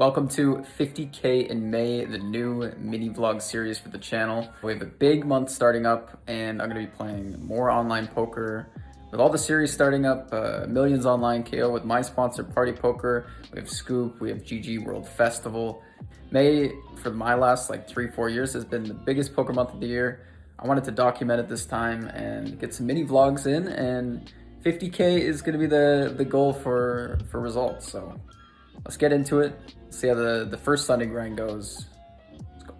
Welcome to 50K in May, the new mini vlog series for the channel. We have a big month starting up and I'm gonna be playing more online poker. With all the series starting up, Millions Online KO with my sponsor Party Poker. We have Scoop, we have GG World Festival. May, for my last like 3-4 years, has been the biggest poker month of the year. I wanted to document it this time and get some mini vlogs in, and 50K is gonna be the goal for results. So let's get into it. See how the first Sunday grind goes. Let's go.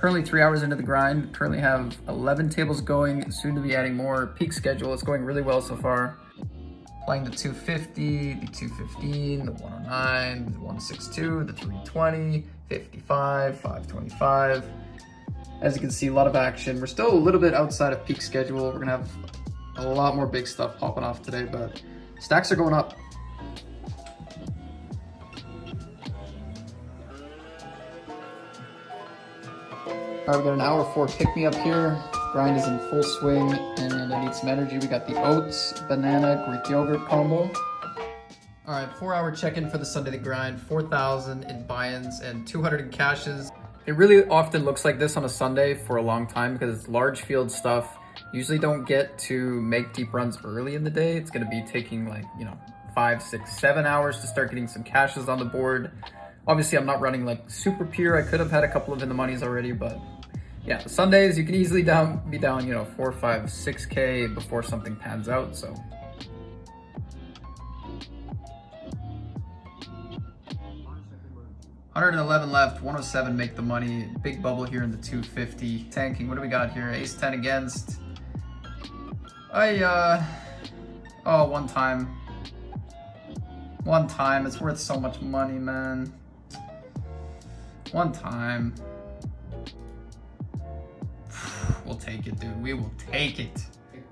Currently 3 hours into the grind, currently have 11 tables going, soon to be adding more. Peak schedule, it's going really well so far. Playing the 250, the 215, the 109, the 162, the 320, 55, 525. As you can see, a lot of action. We're still a little bit outside of peak schedule. We're gonna have a lot more big stuff popping off today, but stacks are going up. All right, we got an hour 4 pick me up here. Grind is in full swing and I need some energy. We got the oats, banana, Greek yogurt combo. All right, 4-hour check-in for the Sunday the grind, 4,000 in buy-ins and 200 in cashes. It really often looks like this on a Sunday for a long time because it's large field stuff. Usually don't get to make deep runs early in the day. It's gonna be taking like, 5, 6, 7 hours to start getting some cashes on the board. Obviously, I'm not running like super pure. I could have had a couple of in the monies already, but yeah, Sundays you can easily be down, 4, 5, 6K before something pans out. So 111 left, 107 make the money. Big bubble here in the 250. Tanking, what do we got here? Ace 10 against. Oh, one time. One time, it's worth so much money, man. One time. We'll take it, dude. We will take it.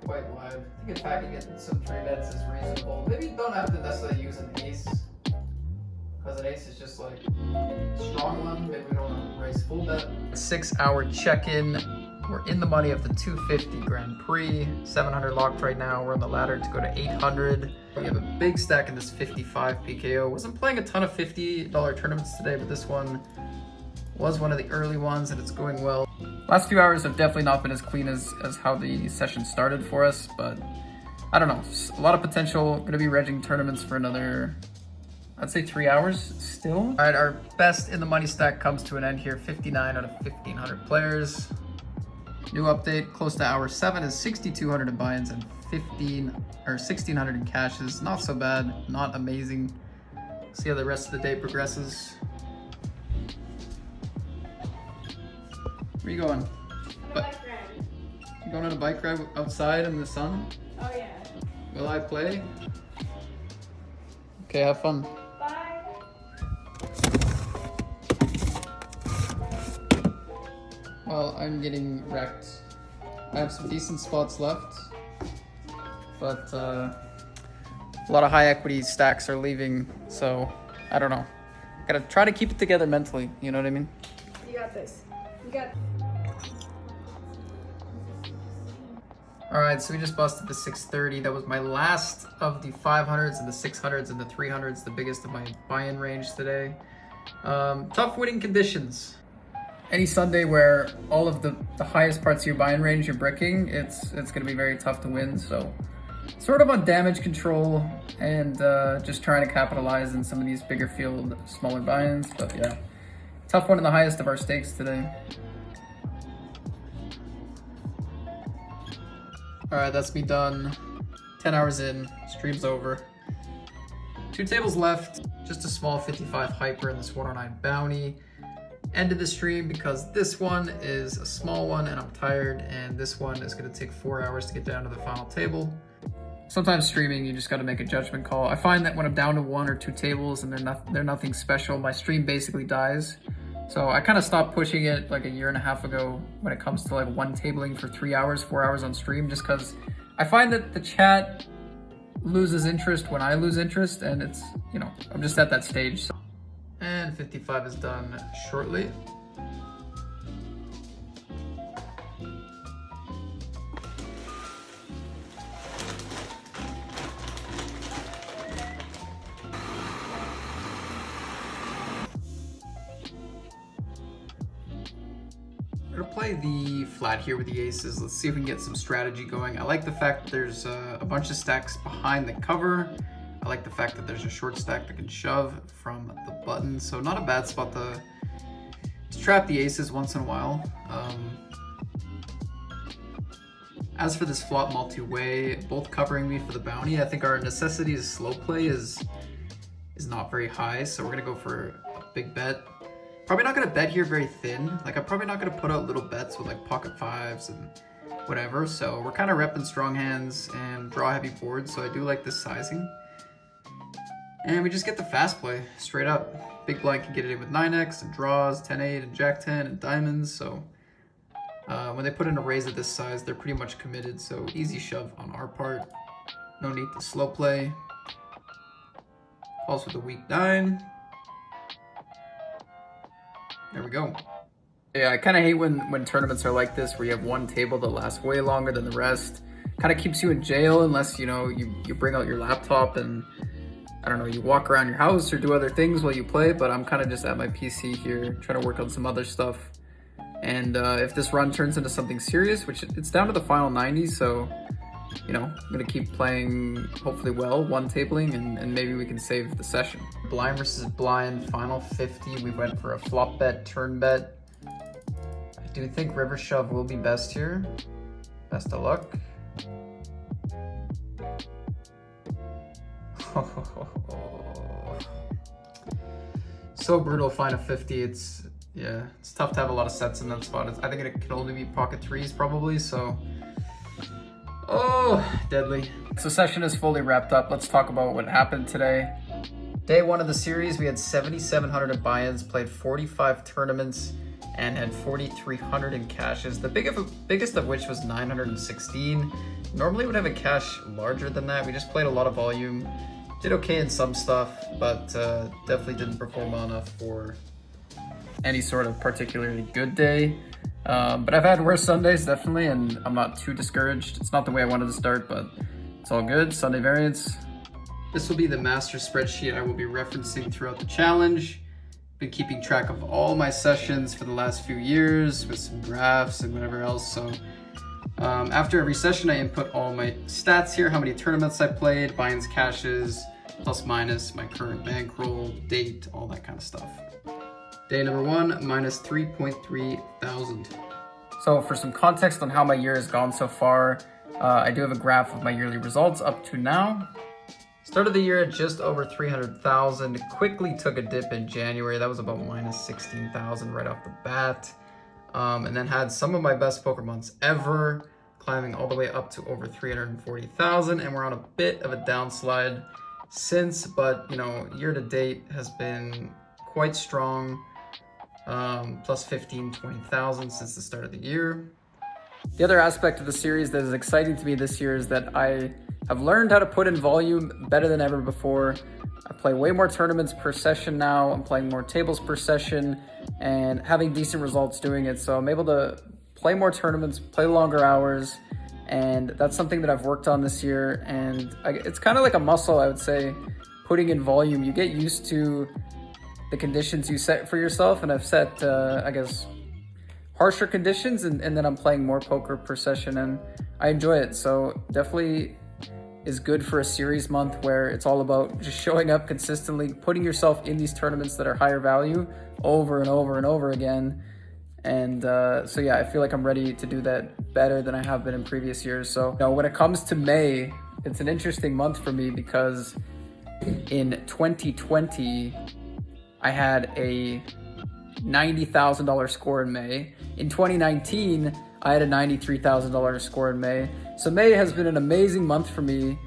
Quite wide. I think attacking it in some 3 bets is reasonable. Maybe you don't have to necessarily use an ace, because an ace is just like a strong one. Maybe we don't want to raise full bet. 6-hour check-in. We're in the money of the 250 Grand Prix. 700 locked right now. We're on the ladder to go to 800. We have a big stack in this 55 PKO. Wasn't playing a ton of $50 tournaments today, but this one was one of the early ones and it's going well. Last few hours have definitely not been as clean as how the session started for us, but I don't know. A lot of potential. Gonna be regging tournaments for another, I'd say 3 hours still. All right, our best in the money stack comes to an end here. 59 out of 1,500 players. New update, close to hour 7 is 6,200 in buy-ins and 1,600 in cashes. Not so bad, not amazing. See how the rest of the day progresses. Where you going? You going on a bike ride outside in the sun? Oh yeah. Will I play? Okay, have fun. Bye. Well, I'm getting wrecked. I have some decent spots left, but a lot of high equity stacks are leaving, so I don't know. Gotta try to keep it together mentally, you know what I mean? You got this. You got. All right, so we just busted the 630. That was my last of the 500s and the 600s and the 300s, the biggest of my buy-in range today. Tough winning conditions. Any Sunday where all of the highest parts of your buy-in range you're bricking, it's gonna be very tough to win. So sort of on damage control and just trying to capitalize in some of these bigger field, smaller buy-ins. But yeah, tough one in the highest of our stakes today. All right, that's me done. 10 hours in, stream's over. 2 tables left. just a small 55 hyper and this 109 bounty. Ended the stream because this one is a small one and I'm tired, and this one is going to take 4 hours to get down to the final table. Sometimes streaming, you just got to make a judgment call. I find that when I'm down to 1 or 2 tables and they're nothing special, my stream basically dies. So I kind of stopped pushing it like a year and a half ago when it comes to like one tabling for 3 hours, 4 hours on stream, just because I find that the chat loses interest when I lose interest, and it's, you know, I'm just at that stage. So. And 55 is done shortly. We're gonna play the flat here with the aces. Let's see if we can get some strategy going. I like the fact that there's a bunch of stacks behind the cover. I like the fact that there's a short stack that can shove from the button. So not a bad spot to trap the aces once in a while. As for this flop multi-way, both covering me for the bounty, I think our necessity to slow play is not very high. So we're gonna go for a big bet. Probably not gonna bet here very thin. Like I'm probably not gonna put out little bets with like pocket fives and whatever. So we're kind of repping strong hands and draw heavy boards. So I do like this sizing. And we just get the fast play straight up. Big blind can get it in with 9x and draws, 10-8 and jack-10 and diamonds. So when they put in a raise at this size, they're pretty much committed. So easy shove on our part. No need to slow play. Calls with a weak 9. There we go. Yeah, I kind of hate when tournaments are like this, where you have one table that lasts way longer than the rest. Kind of keeps you in jail unless, you know, you bring out your laptop and, I don't know, you walk around your house or do other things while you play, but I'm kind of just at my PC here trying to work on some other stuff. And if this run turns into something serious, which it's down to the final 90, so, you know, I'm going to keep playing hopefully well, one tabling, and maybe we can save the session. Blind versus blind, final 50. We went for a flop bet, turn bet. I do think river shove will be best here. Best of luck. So brutal, final 50. It's tough to have a lot of sets in that spot. I think it can only be pocket threes probably, so. Oh, deadly. So session is fully wrapped up. Let's talk about what happened today. Day 1 of the series, we had 7,700 buy-ins, played 45 tournaments, and had 4,300 in cashes. The biggest of which was 916. Normally would have a cash larger than that. We just played a lot of volume. Did okay in some stuff, but definitely didn't perform well enough for any sort of particularly good day. But I've had worse Sundays, definitely, and I'm not too discouraged. It's not the way I wanted to start, but it's all good. Sunday variance. This will be the master spreadsheet I will be referencing throughout the challenge. Been keeping track of all my sessions for the last few years with some graphs and whatever else. So after every session, I input all my stats here, how many tournaments I played, buy-ins, cashes, plus minus my current bankroll, date, all that kind of stuff. Day number 1, minus 3.3 thousand. So for some context on how my year has gone so far, I do have a graph of my yearly results up to now. Started the year at just over 300,000, quickly took a dip in January. That was about minus 16,000 right off the bat. And then had some of my best poker months ever, climbing all the way up to over 340,000. And we're on a bit of a downslide since, but you know, year to date has been quite strong. Plus 15, 20,000 since the start of the year. The other aspect of the series that is exciting to me this year is that I have learned how to put in volume better than ever before. I play way more tournaments per session now. I'm playing more tables per session and having decent results doing it. So I'm able to play more tournaments, play longer hours, and that's something that I've worked on this year. And it's kind of like a muscle, I would say, putting in volume. You get used to the conditions you set for yourself, and I've set, I guess, harsher conditions, and then I'm playing more poker per session, and I enjoy it. So definitely is good for a series month where it's all about just showing up consistently, putting yourself in these tournaments that are higher value over and over and over again. And so yeah, I feel like I'm ready to do that better than I have been in previous years. So you know, when it comes to May, it's an interesting month for me because in 2020, I had a $90,000 score in May. In 2019, I had a $93,000 score in May. So May has been an amazing month for me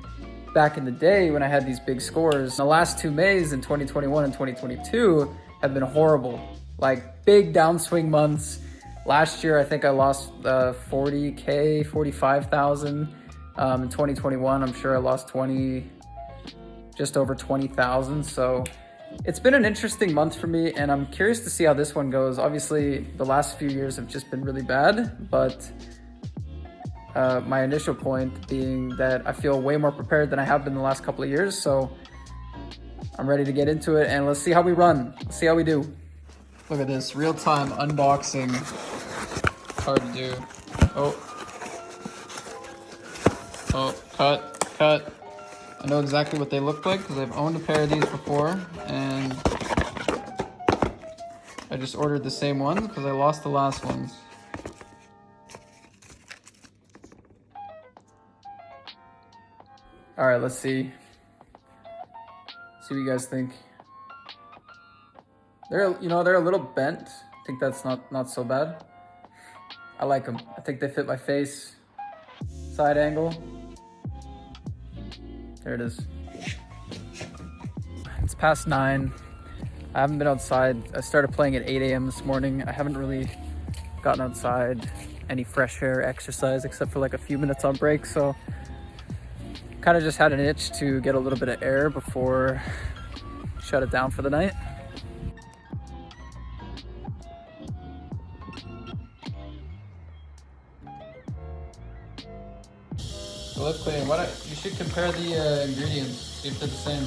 back in the day when I had these big scores. The last 2 Mays in 2021 and 2022 have been horrible, like big downswing months. Last year, I think I lost 40K, 45,000. In 2021, I'm sure I lost just over 20,000. So it's been an interesting month for me, and I'm curious to see how this one goes. Obviously, the last few years have just been really bad, but my initial point being that I feel way more prepared than I have been the last couple of years. So I'm ready to get into it, and let's see how we run. Let's see how we do. Look at this, real-time unboxing. Hard to do. Oh, cut. I know exactly what they look like because I've owned a pair of these before, and I just ordered the same ones because I lost the last ones. All right, let's see. See what you guys think. They're a little bent. I think that's not so bad. I like them. I think they fit my face. Side angle. There it is. It's past 9. I haven't been outside. I started playing at 8 a.m. this morning. I haven't really gotten outside, any fresh air exercise except for like a few minutes on break. So kind of just had an itch to get a little bit of air before shut it down for the night. So let's play. You should compare the ingredients, see if they're the same.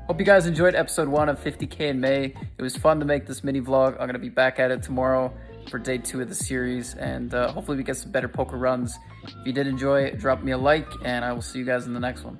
Hope you guys enjoyed episode 1 of 50K in May. It was fun to make this mini vlog. I'm gonna be back at it tomorrow for day 2 of the series, and hopefully we get some better poker runs. If you did enjoy, drop me a like, and I will see you guys in the next one.